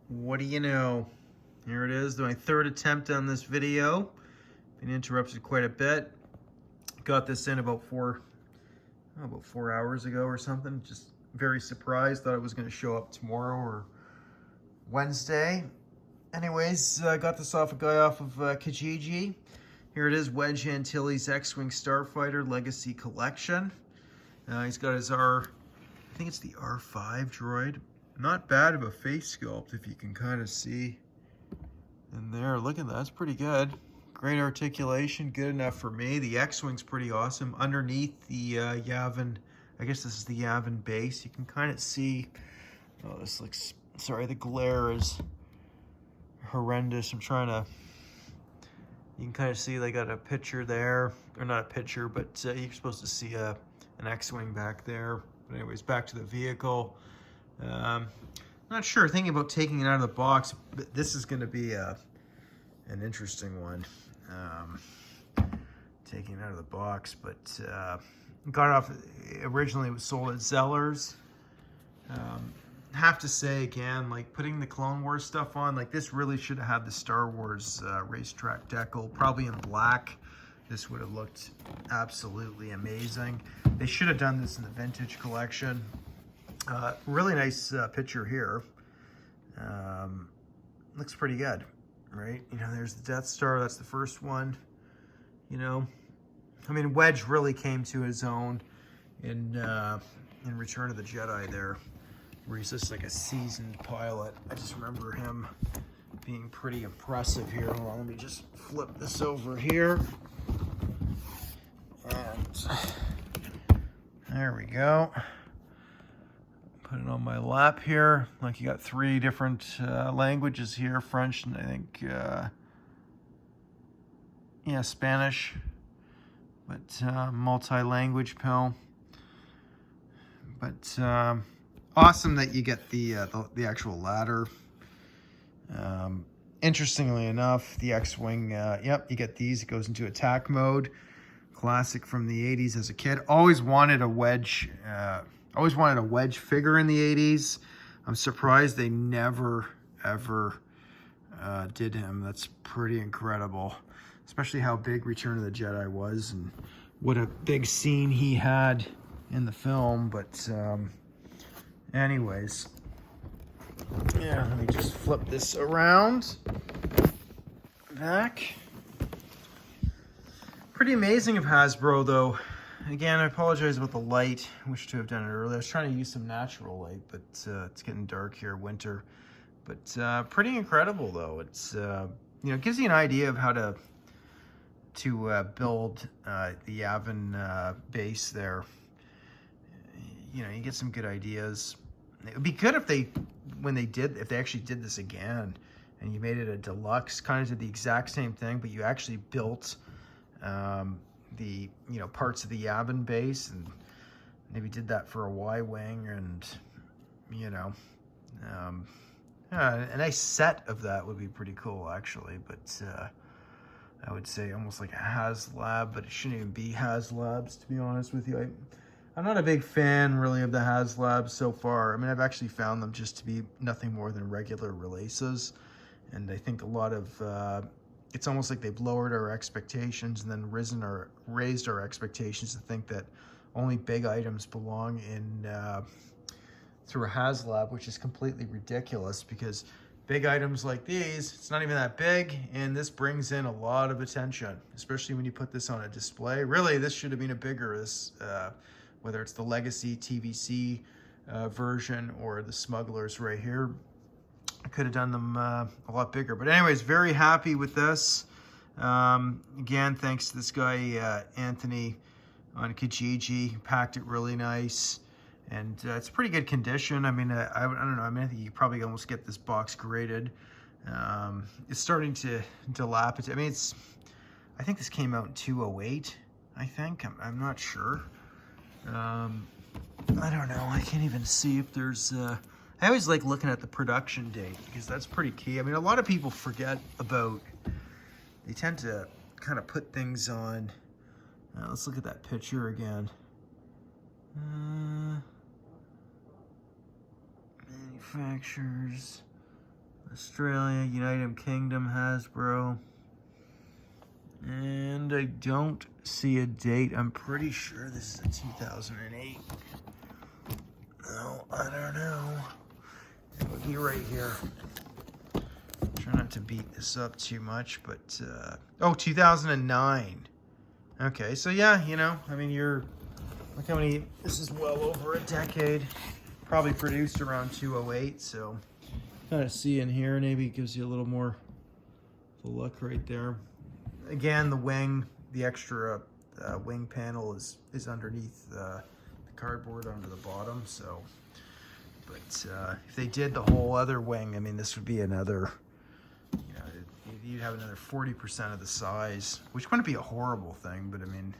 What do you know? Here it is, my third attempt on this video. Been interrupted quite a bit. Got this in about 4 hours ago or something. Just very surprised. Thought it was going to show up tomorrow or Wednesday. Anyways, got this off a guy off of Kijiji. Here it is, Wedge Antilles X-Wing Starfighter Legacy Collection. He's got his I think it's the R5 droid. Not bad of a face sculpt, if you can kind of see in there. Look at that, that's pretty good. Great articulation, good enough for me. The X-Wing's pretty awesome. Underneath the Yavin, I guess this is the Yavin base. You can kind of see, oh, this looks, sorry, the glare is horrendous. You can kind of see they got a picture there, or not a picture, but you're supposed to see an X-Wing back there. But anyways, back to the vehicle. Not sure, thinking about taking it out of the box, but this is going to be an interesting one. Taking it out of the box, but got it off, originally it was sold at Zellers. Have to say again, like putting the Clone Wars stuff on, like this really should have had the Star Wars racetrack decal, probably in black. This would have looked absolutely amazing. They should have done this in the vintage collection. Really nice picture here. Looks pretty good, right? You know, there's the Death Star. That's the first one. You know, I mean, Wedge really came to his own in Return of the Jedi there, where he's just like a seasoned pilot. I just remember him being pretty impressive here. Hold on, let me just flip this over here. And there we go. Put it on my lap here. Like you got three different languages here. French and I think, yeah, Spanish. But multi-language pill. But awesome that you get the actual ladder. Interestingly enough, the X-Wing, yep, you get these. It goes into attack mode. Classic from the 80s as a kid. Always wanted a Wedge figure in the 80s. I'm surprised they never, ever did him. That's pretty incredible. Especially how big Return of the Jedi was and what a big scene he had in the film. But anyways, yeah, let me just flip this around. Back. Pretty amazing of Hasbro, though. Again, I apologize about the light. Wish to have done it earlier. I was trying to use some natural light, but it's getting dark here, winter. But pretty incredible, though. It's you know, it gives you an idea of how to build the Yavin base there. You know, you get some good ideas. It would be good if they actually did this again, and you made it a deluxe, kind of did the exact same thing, but you actually built the parts of the Yavin base and maybe did that for a Y-wing, and a nice set of that would be pretty cool actually. But I would say almost like a HasLab, but it shouldn't even be HasLabs, to be honest with you. I'm not a big fan really of the HasLabs so far. I mean, I've actually found them just to be nothing more than regular releases, and I think a lot of it's almost like they've lowered our expectations and then raised our expectations to think that only big items belong in through a HasLab, which is completely ridiculous, because big items like these, it's not even that big, and this brings in a lot of attention, especially when you put this on a display. Really, this should have been a bigger, whether it's the Legacy TVC version or the Smugglers right here. I could have done them a lot bigger. But anyways, very happy with this. Again, thanks to this guy, Anthony on Kijiji. Packed it really nice. And it's pretty good condition. I mean, I don't know. I mean, I think you could probably almost get this box graded. It's starting to dilapidate. I mean, I think this came out in 208, I think. I'm not sure. I don't know. I can't even see if there's... I always like looking at the production date, because that's pretty key. I mean, a lot of people forget about, they tend to kind of put things on. Let's look at that picture again. Manufacturers. Australia, United Kingdom, Hasbro. And I don't see a date. I'm pretty sure this is a 2008. No, I don't know. It would be right here. Try not to beat this up too much, but oh, 2009. Okay, so yeah, you know, I mean, look how many, this is well over a decade. Probably produced around 208, so kind of see in here, maybe gives you a little more of a look right there. Again, the wing, the extra wing panel is underneath the cardboard under the bottom, so, but if they did the whole other wing, I mean, this would be another, you know, you'd have another 40% of the size, which wouldn't be a horrible thing, but I mean,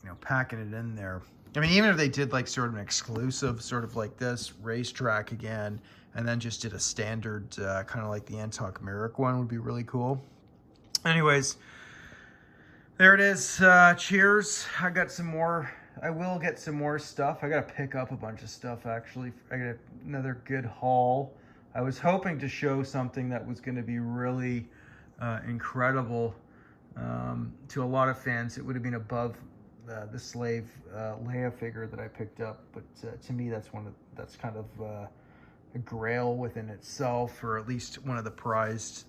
you know, packing it in there. I mean, even if they did like sort of an exclusive, sort of like this, racetrack again, and then just did a standard, kind of like the Antok Merrick one would be really cool. Anyways, there it is. Cheers. I got some more. I will get some more stuff. I got to pick up a bunch of stuff, actually. I got another good haul. I was hoping to show something that was going to be really incredible to a lot of fans. It would have been above the Slave Leia figure that I picked up, but to me, that's kind of a grail within itself, or at least one of the prized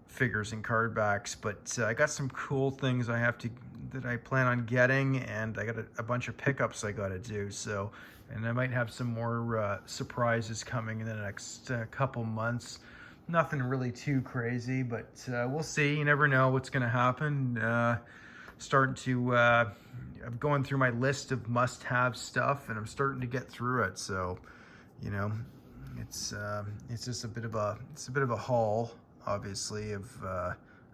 figures and card backs. But I got some cool things that I plan on getting, and I got a bunch of pickups I got to do. So, and I might have some more surprises coming in the next couple months. Nothing really too crazy, but we'll see. You never know what's going to happen. I'm going through my list of must-have stuff, and I'm starting to get through it. So, you know, it's just a bit of a haul, obviously. I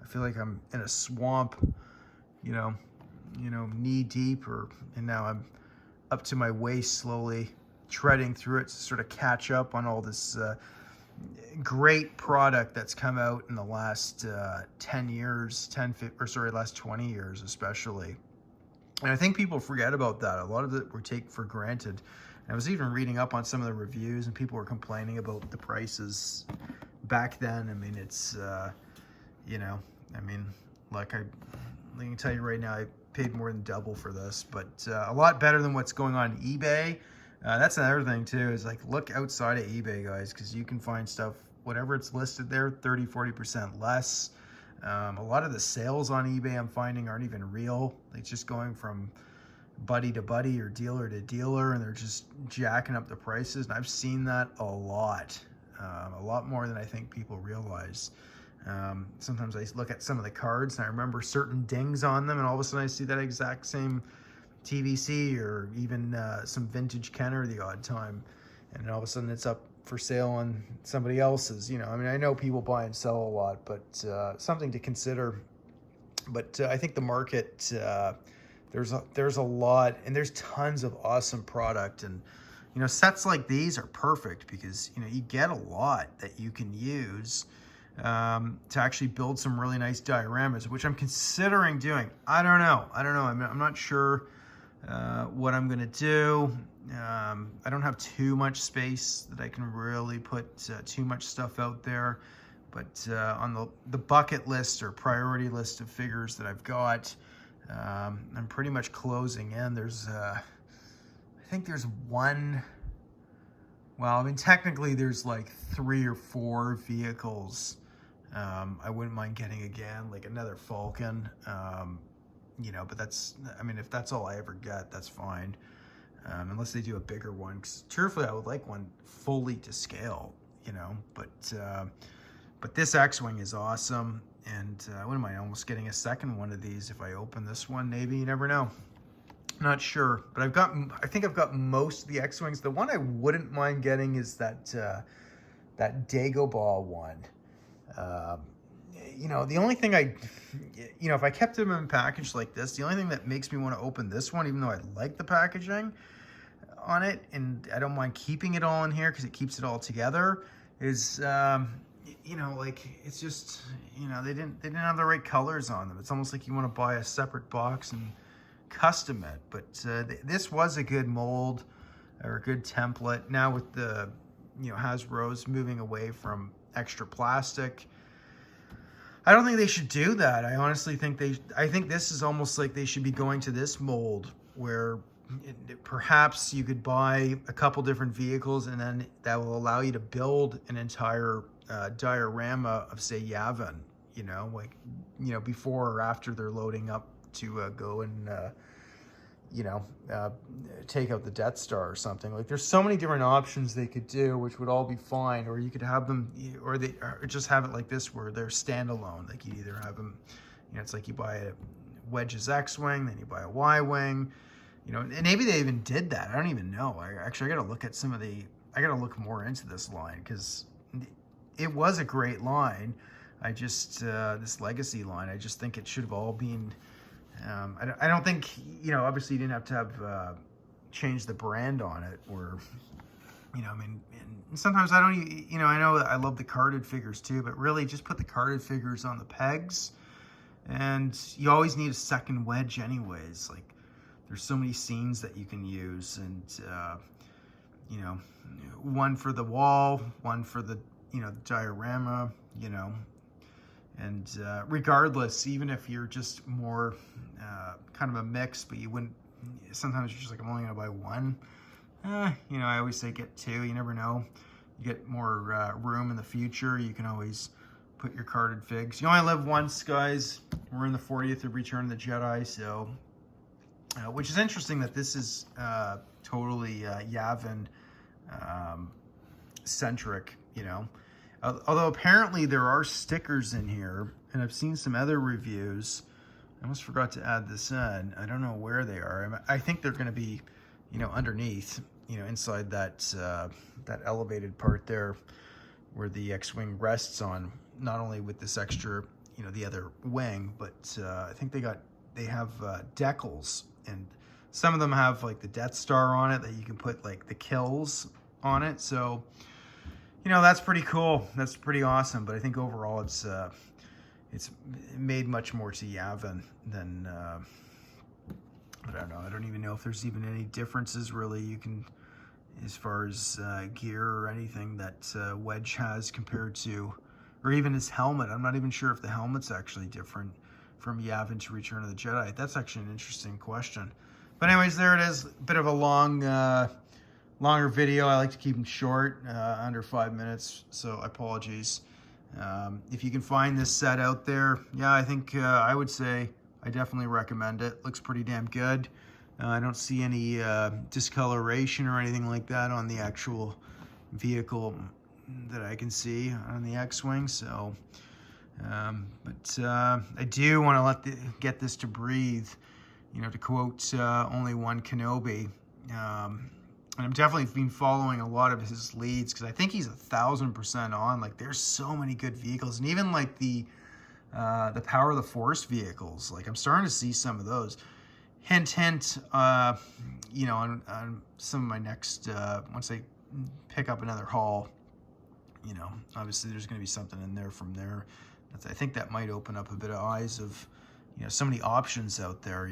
feel like I'm in a swamp, you know, knee deep, and now I'm up to my waist, slowly treading through it to sort of catch up on all this great product that's come out in the last 10 years, last 20 years especially. And I think people forget about that. A lot of it we take for granted. And I was even reading up on some of the reviews, and people were complaining about the prices back then. I mean, it's, you know, I mean, like I can tell you right now, I paid more than double for this, but a lot better than what's going on eBay. That's another thing too, is like, look outside of eBay, guys, because you can find stuff, whatever it's listed there, 30-40% less. A lot of the sales on eBay I'm finding aren't even real. It's just going from buddy to buddy or dealer to dealer, and they're just jacking up the prices. And I've seen that a lot more than I think people realize. Sometimes I look at some of the cards and I remember certain dings on them, and all of a sudden I see that exact same TVC or even some vintage Kenner the odd time, and all of a sudden it's up for sale on somebody else's. You know, I mean, I know people buy and sell a lot, but something to consider. But I think the market, there's a lot, and there's tons of awesome product, and you know, sets like these are perfect because, you know, you get a lot that you can use to actually build some really nice dioramas, which I'm considering doing. I don't know. I'm not sure what I'm gonna do. I don't have too much space that I can really put too much stuff out there, but on the bucket list or priority list of figures that I've got, I'm pretty much closing in. There's I think there's one, well, I mean, technically there's like 3 or 4 vehicles I wouldn't mind getting again, like another Falcon. You know, but that's, I mean, if that's all I ever get, that's fine. Unless they do a bigger one, because truthfully, I would like one fully to scale, you know, but this X-Wing is awesome, and I wouldn't mind almost getting a second one of these if I open this one, maybe. You never know. Not sure, but I think I've got most of the X-Wings. The one I wouldn't mind getting is that Dagobah one. You know, the only thing you know, if I kept them in a package like this, the only thing that makes me want to open this one, even though I like the packaging on it, and I don't mind keeping it all in here because it keeps it all together, is, you know, like, it's just, you know, they didn't have the right colors on them. It's almost like you want to buy a separate box and custom it. But this was a good mold or a good template. Now with the Hasbro's moving away from extra plastic. I don't think they should do that. I honestly think I think this is almost like they should be going to this mold where perhaps you could buy a couple different vehicles, and then that will allow you to build an entire diorama of, say, Yavin, before or after they're loading up to go and take out the Death Star or something. Like, there's so many different options they could do, which would all be fine. Or you could have them, or just have it like this, where they're standalone. Like, you either have them, it's like you buy a Wedge's X-Wing, then you buy a Y-Wing, and maybe they even did that. I don't even know. I gotta look at I gotta look more into this line, because it was a great line. I just, this Legacy line, I just think it should have all been, I don't think, obviously you didn't have to have change the brand on it, or, and sometimes I don't, I know I love the carded figures too, but really just put the carded figures on the pegs, and you always need a second Wedge anyways. Like, there's so many scenes that you can use, and, one for the wall, one for the, the diorama, and regardless, even if you're just more kind of a mix, but you wouldn't, sometimes you're just like, I'm only gonna buy one. I always say get two. You never know. You get more room in the future. You can always put your carded figs. You only live once, guys. We're in the 40th of Return of the Jedi, so which is interesting that this is totally Yavin centric, Although apparently there are stickers in here, and I've seen some other reviews. I almost forgot to add this in. I don't know where they are. I think they're going to be, underneath, inside that that elevated part there, where the X-Wing rests on. Not only with this extra, the other wing, but I think they have decals, and some of them have like the Death Star on it that you can put like the kills on it. So, that's pretty cool. That's pretty awesome. But I think overall it's made much more to Yavin than, I don't know. I don't even know if there's even any differences really you can, as far as gear or anything that Wedge has compared to, or even his helmet. I'm not even sure if the helmet's actually different from Yavin to Return of the Jedi. That's actually an interesting question. But anyways, there it is. A bit of a longer video. I like to keep them short, under 5 minutes, so apologies. If you can find this set out there, yeah, I think I would say I definitely recommend it. Looks pretty damn good. I don't see any discoloration or anything like that on the actual vehicle that I can see on the X-Wing. So, but I do want to get this to breathe. To quote only one Kenobi. And I'm definitely been following a lot of his leads, because I think he's 1,000% on. Like, there's so many good vehicles, and even like the Power of the Force vehicles. Like, I'm starting to see some of those. Hint, hint. On some of my next once I pick up another haul, obviously there's going to be something in there from there. I think that might open up a bit of eyes of, so many options out there.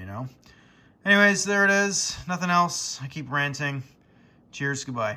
Anyways, there it is. Nothing else. I keep ranting. Cheers. Goodbye.